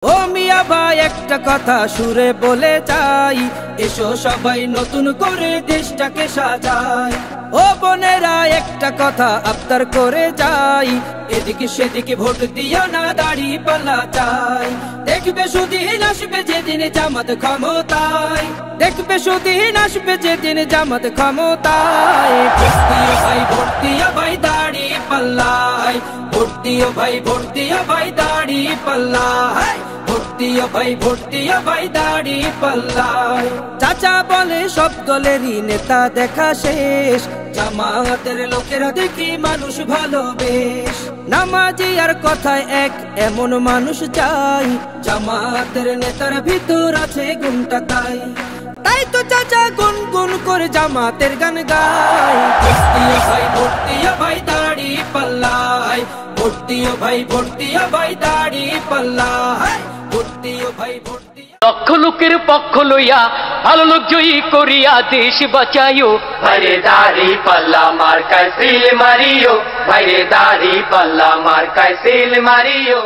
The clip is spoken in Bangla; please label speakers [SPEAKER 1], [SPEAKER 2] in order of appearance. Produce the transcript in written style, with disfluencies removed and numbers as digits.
[SPEAKER 1] ও মিয়া ভাই একটা কথা সুরে বলে যাই, এসো সবাই নতুন করে দেশটাকে সাজাই। ও বোনেরা একটা কথা আবদার করে যাই, এদিকে সেদিকে ভোট দিও না, দাড়ি পাল্লা চাই। দেখবে সুদিন আসবে যেদিন জামাত ক্ষমতায়, দেখবে সুদিন আসবে যেদিন জামাত ক্ষমতায়। ভোট দিও ভাই, ভোট দিও ভাই দাড়ি পাল্লায়, ভোট দিও ভাই, ভোট দিও ভাই দাড়ি পাল্লায়, ভোট দিও ভাই, ভোট দিও ভাই দাড়ি পাল্লায়। চাচা বলে সব দলেরই নেতা দেখা শেষ, জামাতের লোকেরা দেখি মানুষ ভালো বেশ। নামাজি আর কথায় এক এমন মানুষ চাই, জামাতের নেতার ভিতর আছে গুণটা তাই। তাই তো চাচা গুনগুন করে জামাতের গান গায়। ভোট দিও ভাই, ভোট দিও ভাই দাড়ি পাল্লায়, ভোট দিও ভাই, ভোট দিও ভাই দাড়ি পাল্লায়, ভোট দিও ভাই, ভোট দিও।
[SPEAKER 2] লক্ষ লোকের পক্ষ লইয়া ভালো লোক জয়ী করিয়া দেশ বাঁচাইও। ভাইরে দাড়ি পাল্লা মার্কায় সিল মারিও, ভাইরে দাড়ি পাল্লা মার্কায় সিল মারিও।